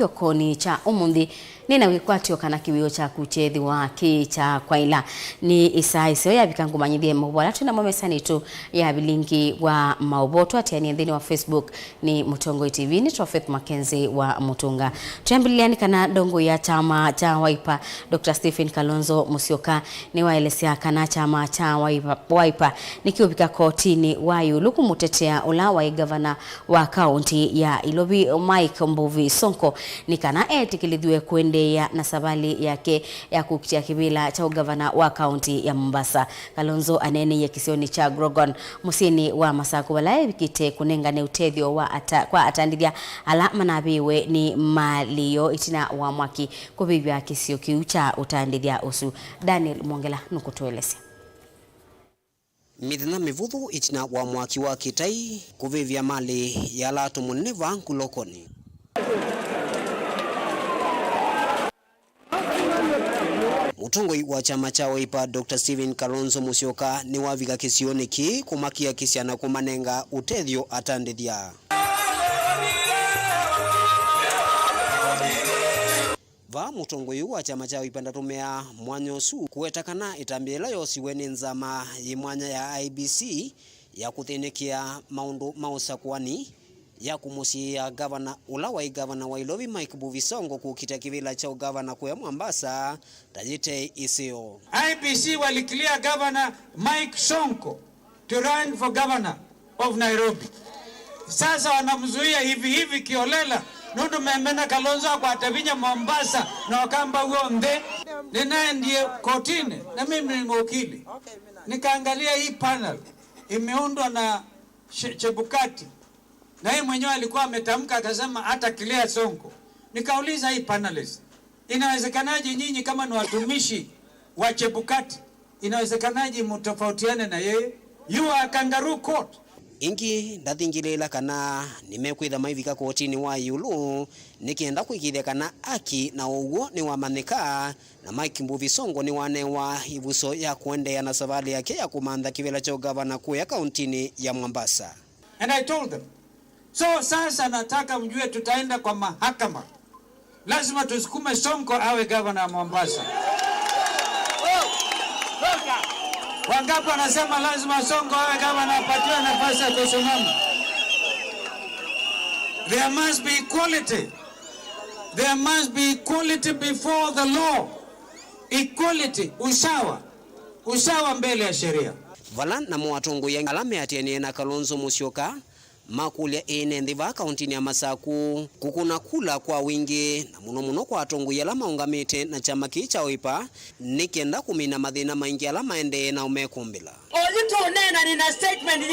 Yokoni cha umundi nina wikwatio kana kiwio cha kuchethi wa ki cha kwaila ni isa iseo ya bikangu manyidie Mauvoo tuna mwamesani tu ya Vilingi wa Mauvoo tuatia ni endhini wa Facebook ni Mutongoi TV ni Trofeth MAKENZI wa Mutunga tuambiliani kana dongo ya chama cha Wiper Dr. Stephen Kalonzo Musyoka ni waelesia kana chama cha Wiper nikiubika kotini wayu luku mutetea ula wa gavana wa kaunti ya Ilobi Mauvoo Sonko nikana tikilidhiwe kuendea na sabali yake ya kukitia kibila cha ugavana wa kaunti ya Mombasa. Kalonzo anene ya kisioni cha Grogon musini wa Masaku walae wikite kunenga ne utethio wa kwa atandidia ala manabiwe ni maliyo itina wa mwaki kubibia kisio kiu cha utandidia usu. Daniel Mwongela nukutueleze. Midhina mivudu itina wa mwaki wa kitai kuvivia mali ya latu muneva kulokoni. Mutongoi wa chama cha Wiper Dr. Stephen Kalonzo Musyoka ni wavika kisioni ki kumakia kisiana kumanenga utethio atandithia. Va mutongoi wa chama cha Wiper ndatumea mwanyosu kuetakana itambiela yosiwe ni nzama yimwanya ya IBC ya kuthinikia maundu mausakwani ya kumusia gavana ulawai gavana wa Ilobi Mauvoo Sonko kukita kivila cha gavana kwa Mombasa tajite isio. IBC waliclear governor Mike Sonko to run for governor of Nairobi. Sasa wanamzuia hivi kiolela nundu memena Kalonzo kwa atavinya Mombasa na wakamba uonde ninaye ndiye kotini na mimi ni mwakili. Nikaangalia hii panel imeundwa na Chebukati na yeye mwenyewe alikuwa ametamka akasema hata clear Sonko. Nikauliza hii panelist, inawezekanaje nyinyi kama ni watumishi wa Chebukati, inawezekanaje mtofautiane na yeye? You are kangaroo court. Ingi ndathingirila kana nimekwitha maivika kotini wa yulu nikienda kwikithia kana aki na uguo ni wamanika na Mauvoo Sonko ni wanewa ivuso ya kuendea na safari yake ya kumantha kivila cha gavana kwa kauntini ya Mombasa. And I told them, so sasa nataka mjue tutaenda kwa mahakama. Lazima tusukume Sonko awe gavana wa Mombasa. Wangapi wanasema lazima Sonko awe gavana apatiwe nafasi ya kusimama? There must be equality. There must be equality before the law. Equality, usawa mbele ya sheria. Vala na mwatongo ya alame atienie na Kalonzo Musyoka makulia ene ndhiva kauntini ya Masaku kukuna kula kwa wingi na muno kwa atongo ya lama ungamite na chama kicha Wiper nikienda kumina mathina maingi ala maende na umekumbila. Olito nena nina statement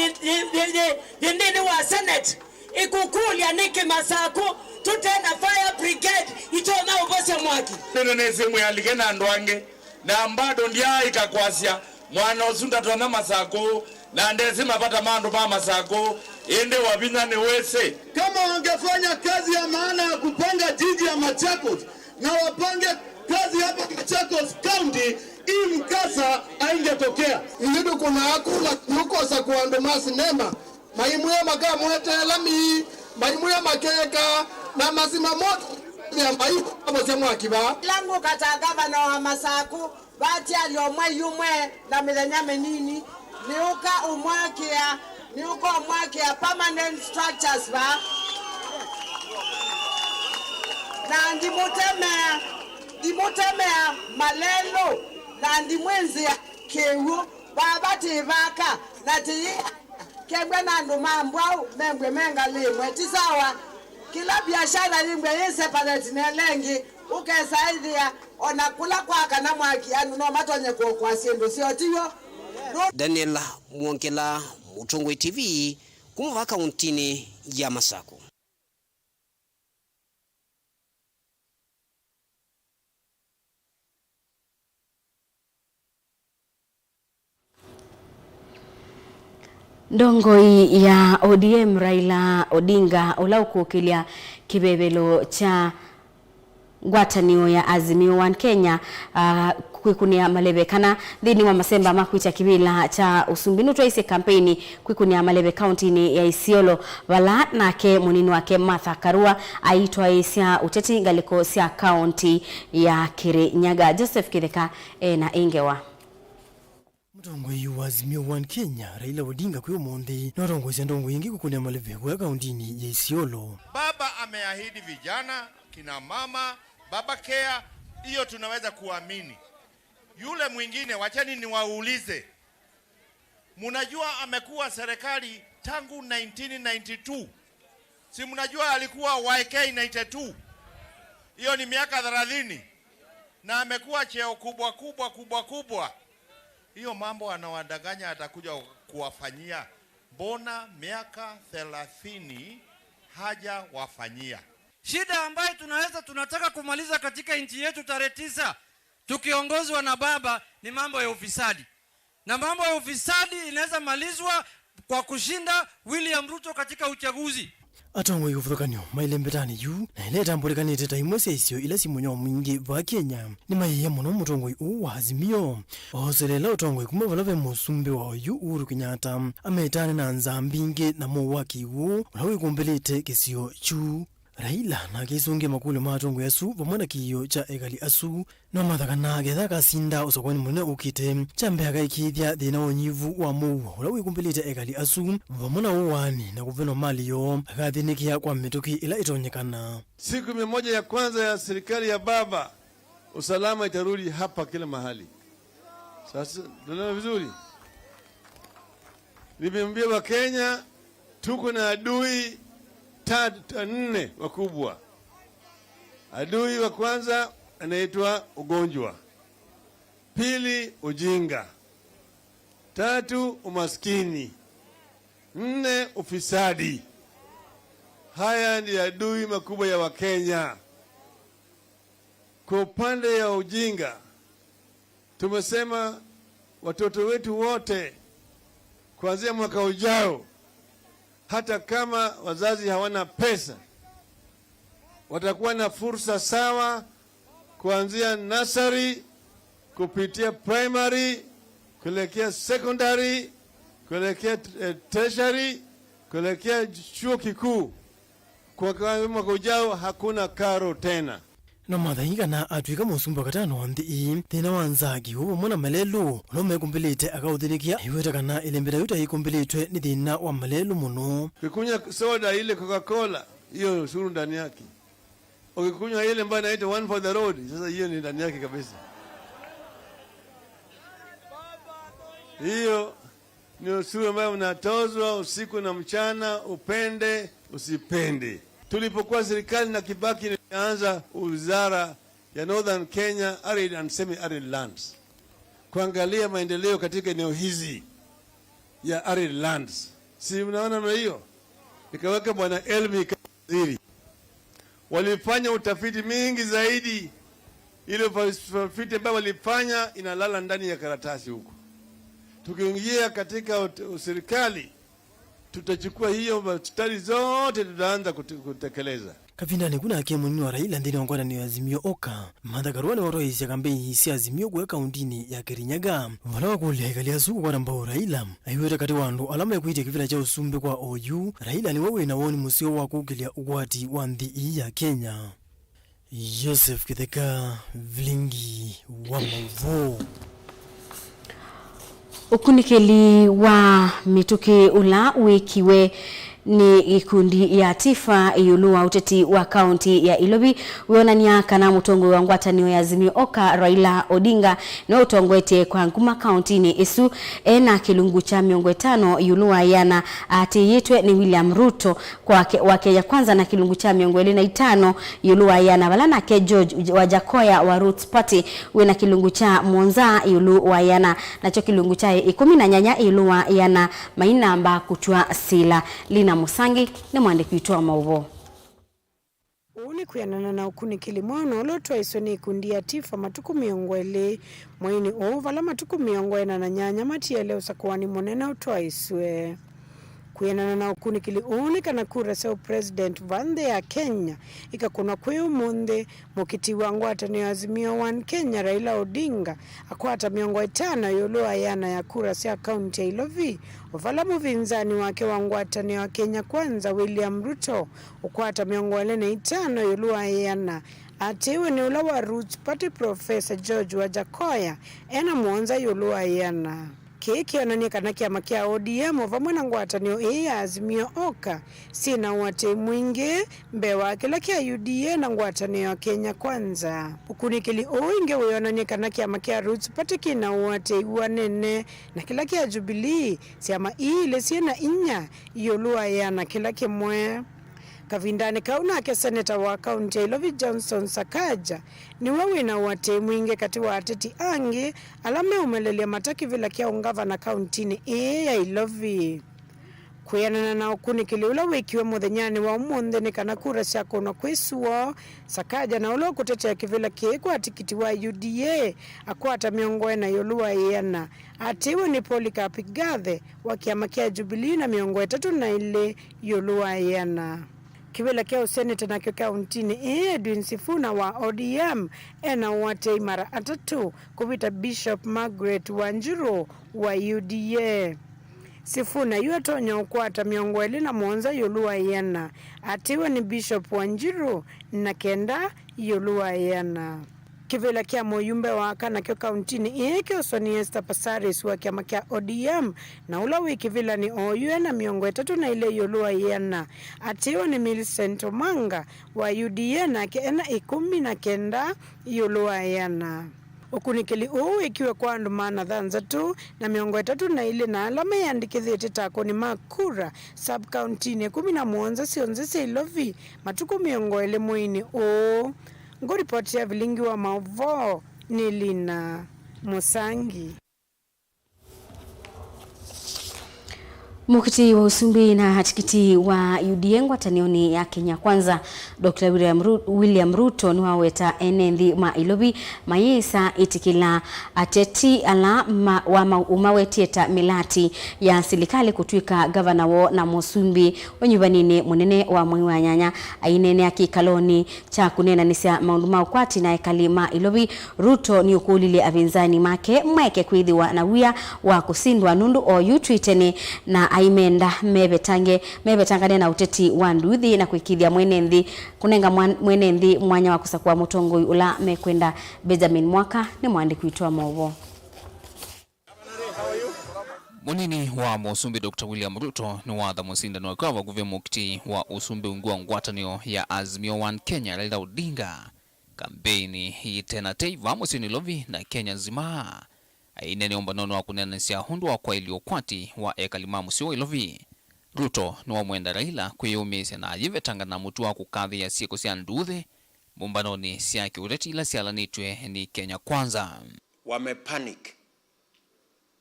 ndini wa Senate ikukulia niki Masaku tutena fire brigade itona ubose mwaki. Nene simu ya ligena ndwange na ambado ndia ikakwasia mwana osunda tona Masaku na ndezima pata mando pa Masaku ende wabinya ni wese. Kama wangefanya kazi ya maana ya kupanga jiji ya Machakos na wapange kazi hapa Machakos County, hii mkasa haingetokea. Ilidu kuna akula nukosa kuandoma sinema maimuya maka mwetela mi maimuya makeka na mazima moto ya maimu abosemu akiba langu kata gavana wa Masaku bati aliomwe yumwe na milenyame nini niuka umwakia niuko umwakia permanent structures ba na ndimutemea malelo na ndimwenzi ya kewu babati vaka na ti kegwe na ndumambwa membwe menga limwe tisawa kila biashara limwe separate na lengi ukesaidia onakula kwa kana mwaki anu no matonye kwa siendo sio tiyo. Daniel Mwongela, Mutongoi TV, kumva kauntini ya Masaku. Ndongoi ya ODM Raila Odinga ulaukukilia kibebelo cha ngwatanio ya Azimio One Kenya kwikunia malebekana thini wa masemba makwita kibila cha usumbinu twaise kampeni kwikunia malebe county ni ya Isiolo wala nake munini wake Martha Karua aitwa isia uteti ngaliko sia county ya Kirinyaga. Joseph Kitheka na Ingewa. Mutongoi wa Azimio One Kenya Raila Odinga kwa Monday norongo sendongo yingi kukunia malebe kwa kaunti ya Isiolo. Baba ameahidi vijana, kina mama, baba care, hiyo tunaweza kuamini. Yule mwingine wachani niwaulize. Munajua amekuwa serikali tangu 1992. Si munajua alikuwa YK 92. Hiyo ni miaka 30. Na amekuwa cheo kubwa. Hiyo mambo anawadanganya atakuja kuwafanyia. Mbona miaka 30 haja wafanyia? Shida ambayo tunataka kumaliza katika nchi yetu tarehe 9 tukiongozwa na baba ni mambo ya ufisadi. Na mambo ya ufisadi inaweza malizwa kwa kushinda William Ruto katika uchaguzi. Atongo yufurukanyo mailembetani yu na ileta mpolikani teta imwese isio ila simunyo mwingi wa Kenya ni maiya muno mutongo yu wa Azimio oselela utongo ikuma valave musumbi wa yu Uhuru Kenyatta ametane na nzambinge na mwaki wu ulawi kumbelete kisio chu Raila na kisunge makulu matongo yasu vamwana kiyo cha egali asu no mathakana getha sinda usokwani munene ukite chambe akaikithia thina onyivu wa Mauvoo ulawi kumbelete egali asu vamwana uwani na kuveno mali yo akathinikia kwa mituki ila itonyekana. Siku 100 ya kwanza ya serikali ya baba, usalama itarudi hapa kila mahali. Sasa tunaona vizuri. Nimemwambia wa Kenya tuko na adui 4 wakubwa. Adui wa kwanza anaitwa ugonjwa. Pili ujinga. 3 umaskini. 4 ufisadi. Haya ni adui makubwa ya Wakenya. Kwa upande ya ujinga, tumesema watoto wetu wote kuanzia mwaka ujao, hata kama wazazi hawana pesa, watakuwa na fursa sawa kuanzia nursery, kupitia primary, kuelekea secondary, kuelekea tertiary, kuelekea chuo kikuu. Kwa mwaka ujao hakuna karo tena. No mathainga na atwika musumba katano wanthi thina wanzagi ubo mona malelu no mekumbelete akauthirikia iweta kana ilembera yuta ikumbeletwe ni thina wa malelu muno. Ukikunywa soda ile Coca-Cola hiyo ushuru ndani yake. Ukikunywa ile ambayo inaitwa one for the road, sasa hiyo ni ndani yake kabisa. Hiyo ni ushuru ambao unatozwa usiku na mchana, upende usipende. Tulipokuwa serikali na Kibaki nilianza wizara ya Northern Kenya arid and semi-arid lands, kuangalia maendeleo katika eneo hizi ya arid lands. Si mnaona na hiyo? Nikaweka bwana Elmi waziri. Walifanya utafiti mingi zaidi. Ile utafiti ambao walifanya inalala ndani ya karatasi huko. Tukiingia katika serikali tutachukua hiyo study zote tutaanza kutekeleza. Kavindani kuna akia munini wa Raila ndini wangwana ni Azimio Oka. Martha Karua ni watoisi ya kampeni isi Azimio kwa kauntini ya Kirinyaga. Wala wakulia ikalia suku kwa nambao Raila. Aiweta kati wandu alama ya kuhitia kivila cha usumbi kwa OU. Raila ni wawe na woni musio wa kukilia ukwati wa ndii ya Kenya. Joseph Kitheka, Vilingi wa Mauvoo. Ukunikeli wa mituki ula wikiwe ni ikundi ya tifa yulua uteti wa kaunti ya Ilobi wionania kana mutongo wa ngwatanio ya Azimio Oka Raila Odinga na utongwete kwa nguma kaunti ni isu ena kilungu cha miongo 5 yulua yana ati yitwe ni William Ruto kwa wake ya kwanza na kilungu cha miongo 5 yulua yana balana ke George Wajakoya wa Roots Party wena kilungu cha Monza yulua yana nacho kilungu cha 10 na nyanya yulua yana mainamba kutwa sila lina Musangi ni mwandiki wa Mauvoo. Uni kuyanana na ukuni kilimwano olotwa isoni kundi ya tifa matuku miongwele mwaini ovala matuku miongwena na nyanya mati ya leo sakuwani monena utwa iswe. kuyenana na ukunikili unikana kura sa president vande ya Kenya ikakuna kwe umunde mukiti wa ngwatanio Azimio One Kenya Raila Odinga akwata miongo 5 yolo ayana ya kura sa kaunti ya Ilovi uvala muvinzani wake wa ngwatanio wa Kenya Kwanza William Ruto ukwata miongo 5 yolo ayana atiwe ni ula wa Roots Party Professor George Wajakoya ena muonza yolo ayana kiki ananyeka kiama kia ODM vamwe na ngwatanio ya Azimio Oka sina wate mwingi mbewa kila kia UDA na ngwatanio ya Kenya Kwanza ukunikili uinge uyonanyeka kiama kia Roots Party kina wate wanene na kila kia Jubilee siama ile sina inya yolua yana kila kimwe kavindani kauna ke seneta wa kaunti Ilovi Johnson Sakaja ni wewe na wate mwinge kati wa ateti angi alame umelelia mataki vila kia ungava na kaunti ni ya Ilovi kuyanana na ukunikili ula wikiwe muthenyani wa umunde ni kana kura siako na kwisuo Sakaja na ulo kutetea kivila kwa tikiti wa UDA akwata miongo na yolua yana atiwe ni Polycarp Gathe wa kiama kia Jubilee na miongo 3 na ile yolua yana kivila kia seneta na kaunti ni Edwin Sifuna wa ODM ena wate mara 3 kupita Bishop Margaret Wanjiru wa UDA Sifuna yuatonya ukwata miongo 2 yolua yana atiwe ni Bishop Wanjiru na kenda yolua yana kivila kia moyumbe waka na kaunti ni Osoni Esther Pasaris wa kiama kia ODM na ula wiki vila ni oyu na miongo 3 na ile yolua yana atiwa ni Millicent Omanga wa UDA na ena 19 yolua yana ukunikili ikiwe kwa andumana dhanza tu na miongo 3 na ile na alama yandikithite tako ni makura sub county ni 11 sionzese Ilovi matuko miongo 1 mwini ngo ripoti ya Vilingi wa Mauvoo ni Lina Musangi. Mukiti wa usumbi na hatikiti wa UDA ngwatanioni ya Kenya Kwanza Dr. William Ruto niwaweta enendi ma Ilovi mayesa itikila ateti ala umawetieta milati ya silikali kutwika gavana wo na musumbi wanyubanine munene wa mwi wa nyanya ainene ya kikaloni cha kunena nisia maundu maukwati na ekalima Ilovi Ruto ni ukulile avinzani make kuidhiwa na wia wa kusindwa nundu o yutwiteni na aimenda mebetangane na uteti wa nduthi na kuikithia mwenenthi kunenga mwenenthi mwanya wa kusakua mutongoi ula mekwenda Benjamin Mwaka ni mwandi kuitwa Mauvoo. Munini wa musumbi Dr. William Ruto ni watha musindano kwa guve mukiti wa usumbi ungua ngwatanio ya Azimio One Kenya Raila Odinga kampeni hii tena teiva musini Ilovi na Kenya nzima ainene ombanono wa kunenanisia hundu wa kwa iliokwati wa ekalimamu siwa Ilovi. Ruto ni wa mwenda Raila kuyeumise na yivetanga na mutu wa kukathi ya siku siya nduthe mumbanoni siya kiureti ila sialanitwe ni Kenya Kwanza. Wamepanic,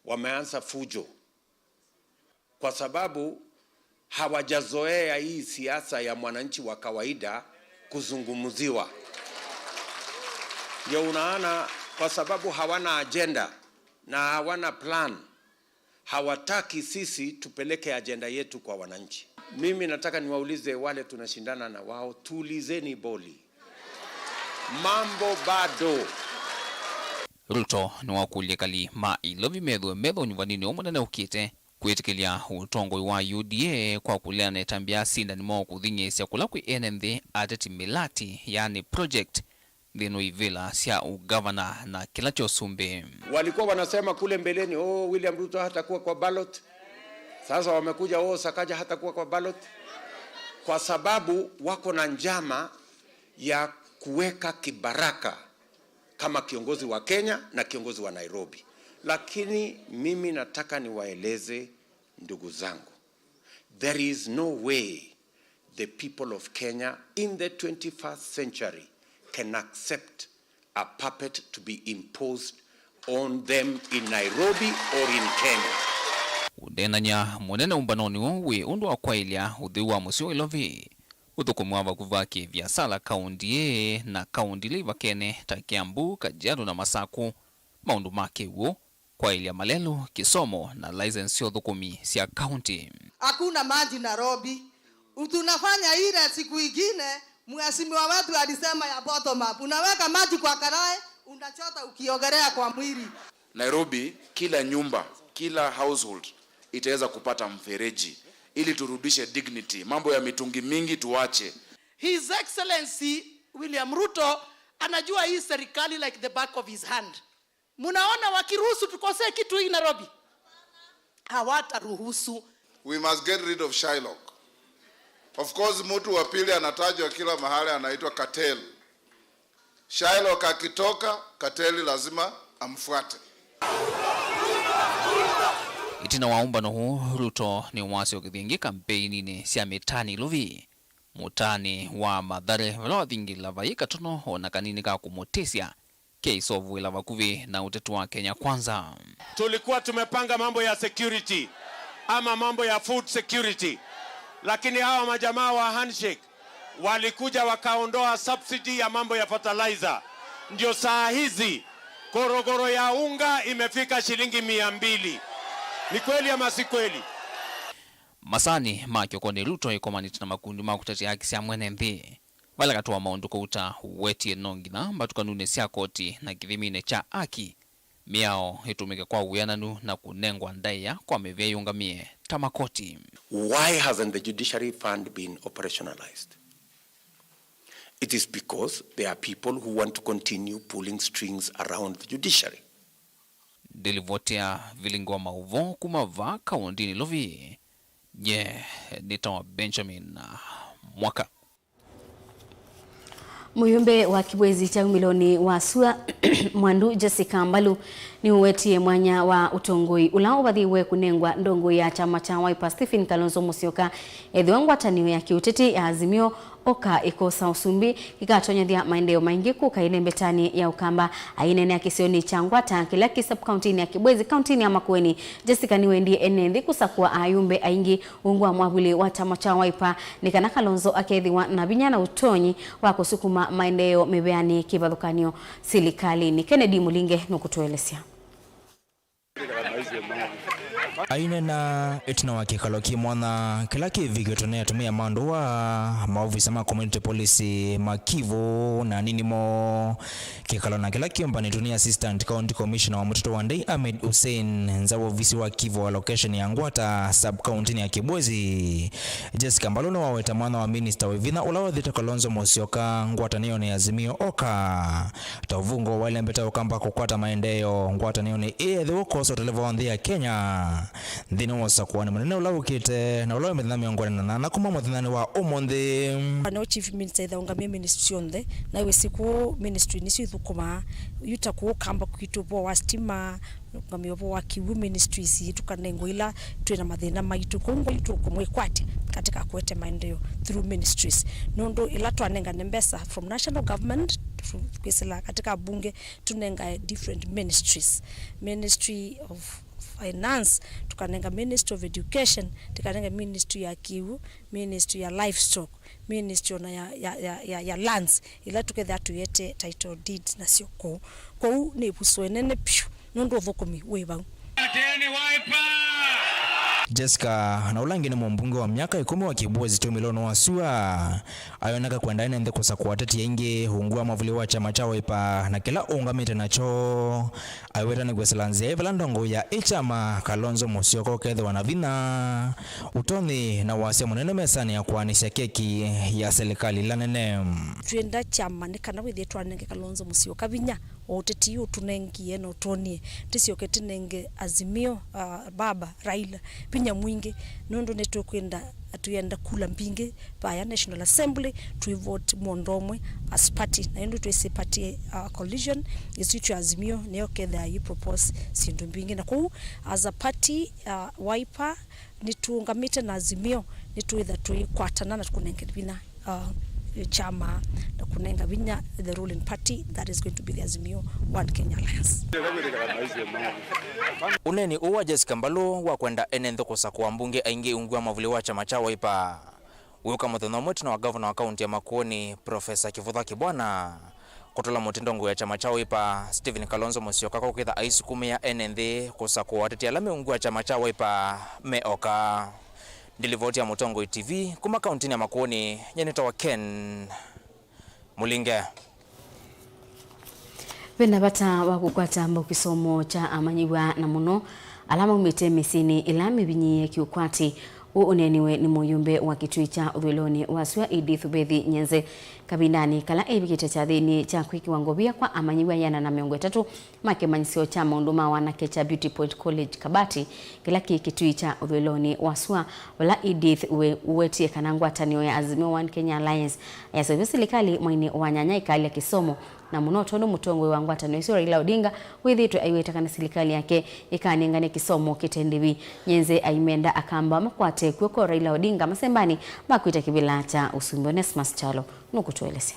wameanza fujo kwa sababu hawajazoea hii siasa ya mwananchi wa kawaida kuzungumziwa. Ndio unaona kwa sababu hawana agenda na hawana plan, hawataki sisi tupeleke agenda yetu kwa wananchi. Mimi nataka niwaulize wale tunashindana na wao, tulizeni boli, mambo bado. Ruto ni wakulia kali ma Ilovi medho nyuvanini omonene ukite kuitikilia utongo wa UDA kwa kulea na tambia sinda ni mo kuthinyesya kula kwi enenthi ateti milati yani project dhino ivila siya ugavana na kila chosumbi. Walikuwa wanasema kule mbeleni William Ruto hatakuwa kwa ballot. Sasa wamekuja Sakaja hatakuwa kwa ballot kwa sababu wako na njama ya kuweka kibaraka kama kiongozi wa Kenya na kiongozi wa Nairobi. Lakini mimi nataka niwaeleze ndugu zangu, there is no way the people of Kenya in the 21st century can accept a puppet to be imposed on them in Nairobi or in Kenya. Udenanya munene umbanoni we undu wa kwailia udhiwa musio Ilovi uthukumwava kuvaki vya sala kaundi na kaundi liva kene ta Kiambu, Kajiado na Masaku maundu make uo kwa Ilia Malelu, Kisomo na license yothukumi cia county. Hakuna maji Nairobi. Tunafanya ile siku ingine mheshimiwa wetu alisema ya bottom up. Unaweka maji kwa karai, unachota ukiogelea kwa mwili. Nairobi kila nyumba, kila household itaweza kupata mfereji ili turudishe dignity. Mambo ya mitungi mingi tuache. His Excellency William Ruto anajua hii serikali like the back of his hand. Munaona wakiruhusu tukosee kitu hii Nairobi? Hawataruhusu. We must get rid of Shylock. Of course mtu wa pili anatajwa kila mahali anaitwa cartel. Shylock akitoka cartel lazima amfuate. Itina waumba no Ruto ni wasi okithingi kampeni ni cia mitani luvi. Mutani wa Mathare rothingi lavaika tono ona kanini ka kumutisia keisovu ila vakuvi na utetu wa Kenya Kwanza. Tulikuwa tumepanga mambo ya security ama mambo ya food security, lakini hawa majamaa wa handshake walikuja wakaondoa subsidy ya mambo ya fertilizer. Ndio saa hizi korogoro ya unga imefika shilingi 200. Ni kweli ama si kweli? Masani makiokoni Ruto ikomaniti na makundi makutetea haki cia mwene nthi vala katoa maundu kuuta wetie nongina mbatukanune cia koti na kithimine cha haki miao itumike kwa uwiananu na kunengwa ndaia kwa mivia yungamie tamakoti. Why hasn't the judiciary fund been operationalized? It is because there are people who want to continue pulling strings around the judiciary. Delivotea Vilingi wa Mauvoo kumava kaundini lovi. Nitawa Benjamin Mwaka. Muyumbe wa kibwezi cha milioni wa sua Mwandu Jessica Mbalu ni uwetie mwanya wa utongoi ulao bathiwe kunengwa ndongo ya chama cha Wiper Stephen Kalonzo Musyoka ethwangwa taniyo ya kiuteti ya Azimio oka ikosa usumbi ikatonyethia maendeleo maingi kukaine mbetani ya Ukamba ainene ya kisioni cha Ngwata kila kisub county ya Kibwezi county ya Makueni. Jessica niwe ndiye enendi kusakua ayumbe aingi ungwa mwabuli wa chama cha Wiper nikana Kalonzo akethiwa na binyana utonyi wa kusukuma maendeleo mebeani kibathukanio serikali. Ni Kennedy Mulinge nukutuelezea. Aine na etina wa kikalo kimwana kila kivigetonea tumia mando wa maofisa ma community police makivo na nini mo kikalo na kila kiomba ni dunia assistant county commissioner wa mtoto wa Ndei Ahmed Hussein nzawo visi wa kivo wa location ya Ngwata sub county ya Kibwezi. Jessica Mbalu wa weta mwana wa minister wevina ulawa dhita Kalonzo Musyoka Ngwata niyo ni Azimio oka tavungo wale mbeta Ukamba kukwata maendeleo Ngwata niyo ni the koso televo ya Kenya ndino wasakuwa ni maneno ulawukite na ulawe methina miongoni na kuma mwathani wa umonde no chief minister the ungamia ministry onde na iwe siku ministry nisi ithukuma yuta ku kamba kwitubo wa stima ngamio wa kiwu ministries tukanengo ila twina mathina maitu kongo itu kumwekwate katika kwete maendeleo through ministries nondo ila twanenga nembesa from national government kwisila katika bunge tunenga different ministry of finance tukanenga ministry of education tukanenga ministry ya kiwu ministry ya livestock ministry na ya lands ila tuketha tuyete title deed na sioko kwa u ne buswenene pyu nondo thukumi weba Ateni Wiper. Jessica na ulangi ni mbunge wa miaka 10 wa Kibwezi tu milioni wa sua ayonaka kwenda ende kosa kuwateti yengi hungua mavuli wa chama cha Wiper na kila ungamite nacho ayeweta ni kweselanzia ivela ndongo ya chama Kalonzo Musyoka kethe wanavina utoni na wasia munene mesani ya kuanisha keki ya serikali lanene twenda chama ne kana withie twanenge Kalonzo Musyoka binya oteti utunengie no tonie tisioketi nenge Azimio baba Raila pinya mwingi nondo netu kwenda atuyenda kula mbinge by National Assembly to vote mondomwe as party na ndo twese party coalition isicho Azimio neyo kedha yi propose sindu mbinge na ku as a party Wiper nitungamite na Azimio nituitha tuikwatana na tukunenge bina chama na kunenga binya the ruling party that is going to be the Azimio One Kenya Alliance. Uneni uwa Jessica Mbalu wa kwenda enendo kosa kwa mbunge aingi ungua mavuli wa chama cha Wiper. Uyoka muthono mwetu na wa governor wa county ya Makueni Professor Kivutha Kibwana kutola mutindo ngu ya chama cha Wiper Stephen Kalonzo Musyoka kwa kwitha aisukumia NND kusaku watetia lame ungu ya chama cha Wiper meoka. Ndilivoti ya Mutongo TV kuma kauntini ya Makueni, nyeneta wa Ken Mulinge. Vena bata wakukwata mba kisomo cha amanyiwa na muno alama umete misini ilami binyi kiukwati uneniwe ni muyumbe wa kitui cha udhuloni wasua Edith Bethi Nyenze kabindani kala ebikite cha thini cha kwikiwango bia kwa amanyiwa yana na miongo 3 makemanyisio cha maunduma wanake cha Beauty Point College Kabati kila kitui cha udhuloni wasua wala Edith uwetie kanangwa tanio ya Azimio One Kenya Alliance ya serikali mwaini wanyanya ikali ya kisomo na munoto no mutongwe wangu atanoisio Raila Odinga withitwe aiwetakana serikali yake ikanengane kisomo kitendiwi Nyenze aimenda akamba makwate kweko Raila Odinga masembani makwita kibila cha usumbi. Onesmus Chalo nukutueleze.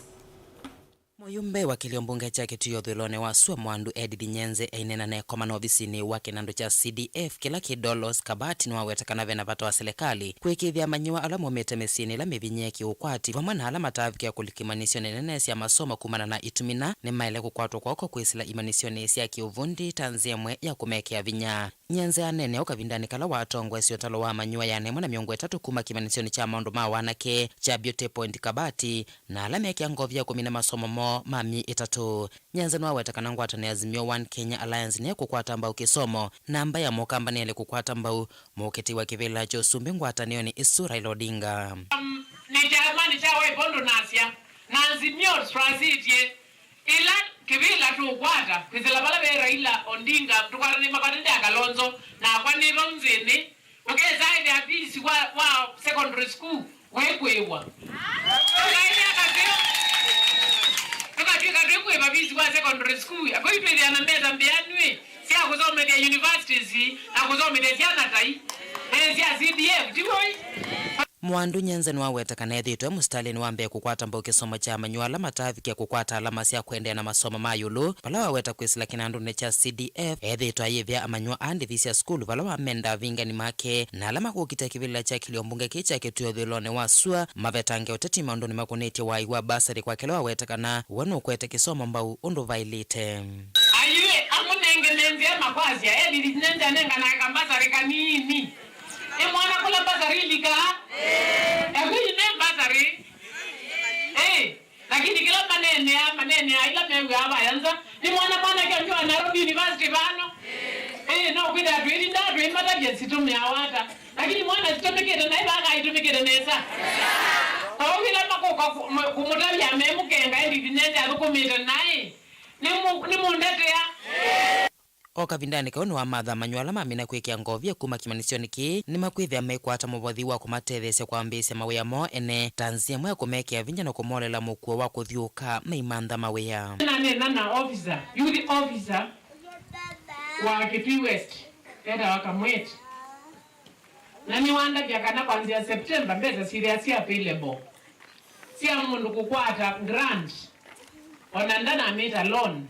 Muyumbe wa kiliombunge cha kituyo dhulone wasua mwandu Edith Nyenze ainena na komano ofisini wake nando cha CDF kila kidolos Kabati nwa wetakana vena vato wa serikali kuikithia manyiwa alamu metemesini la mevinyeki ukwati vamwana alama taviki ya kulikimanisio nenenesi ya masomo kumana na itumina ni maile kukwatu kwa uko kuisila imanisio nesi ya kiuvundi tanziemwe ya kumekea vinya. Nyenze anene ukavindani kala watongwe siotalo wa manyiwa ya nemo na miongo 3 kuma kimanisio ni cha maundu wanake cha Beauty Point Kabati na alama ya kiangovya kumina masomo mo mami 3. Nyenze nwa wetakana ngwata ni Azimio One Kenya Alliance ni kukwata mbau kisomo namba ya mokamba ni ele kukwata mbau moketi wa kivila cho sumbi ngwata niyo ni isu Raila Odinga. Ni jamani cha waipondo nasia na Azimio transitie ila kivila tu kwata kizila bala be Raila Odinga tukwata ni makatende ya Kalonzo na kwa nivo mzini ukeza hivi apisi wa secondary school wekwewa babisi kwa secondary school akoitwe ya nameza mbianwe si akuzome ya universities akuzome ya Janatai ya CDF diwoi. Mwandu Nyenze nwa wetakana ethitwe mustalini wambe kukwata mbau kisomo cha manywala mataviki ya kukwata alama siya kuendea na masomo mayulu pala waweta kwisila kinandu ne cha CDF ethitwe ayevya amanywa andi visia skulu pala wamenda vingani make na alama kukita kivila cha kiliombunge kicha kituyo dhulone wasua mavetange uteti maundu ni makuneti wa iwa basari kwa kila wawetakana wanu kwete kisomo mbau undu vailite. Ayue amunenge nenzia makwazia Edith Nyenze nenga na kambasari kanini mwana kula basari lika Ekwini ne basari lakini kila manene ila mewe haba yanza ni mwana kia Nairobi University bano no kwida tuili ndatu imata jesitumi awata lakini mwana sitomekete na ibaka itumekete nesa kwa wila mako kumutabi ya memu kenga Edith Nyenze alukumita nae ni mundete ya Oka vindani kaunu wa madha manywala mamina kuikia ngovya kuma kimanisioni ki ni makwithia mekwata mubodhi wa kumatethesya kwa mbisi mawea mo ene tanzia mwe kumekea vinya na kumolela mukuo wa kuthiuka meimandha mawea. Nana officer, youth officer wa Kitui West eda wakamweti na ni wanda vya kana kwanzia September mbeza serious available siya mundu kukwata grant onandana ameta loan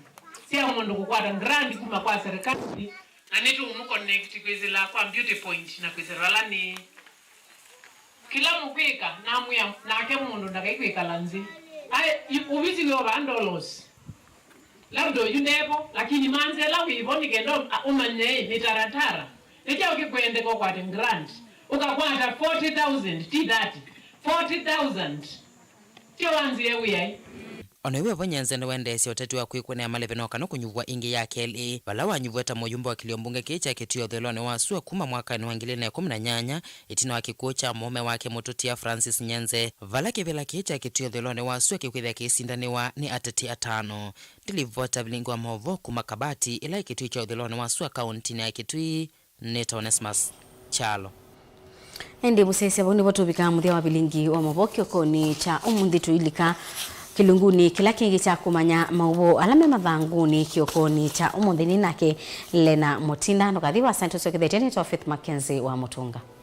siya mundu kukwata grant kuma kwa serikali na nitu umuconnect kwizila kwa Beauty Point na kwizila ni kila mukwika na muya na ake mundu ndakaikwika lanzi ubizi wyo bandolos labdo yundepo lakini manzela wiboni kendo umanye ni taratara nija ukikwende kwa kwate grant ukakwata 40,000 t30 40,000 kyo wanzi ewe Onewe Nyenze wendesya uteti wa kwikune ya malevenoka no kunyuvwa ingi ya KLE bala wanyuvweta muyumba wa kiliombunge kicha kituyo dhulone wasua kuma mwaka ni wangilini ya 18 itina wa kikuo cha mume wake mututia Francis Nyenze vala kivila kicha kituyo dhulone wasua kikwithia kisindaniwa ni ateti 5 Dilivota Vilingi wa Mauvoo kuma Kabati ila kituo cha dhulone wasua kauntini ya Kitui. Neta Onesmus Chalo Endi musese boni boto bika muthia wa Vilingi wa Mauvoo kiokoni cha umundi tuilika kilunguni kila kingi cha kumanya Mauvoo alame mathanguni kiokoni cha umuthini nake Lena Motinda no kathiwa Santos Okithete ni Faith MAKENZI wa Mutunga.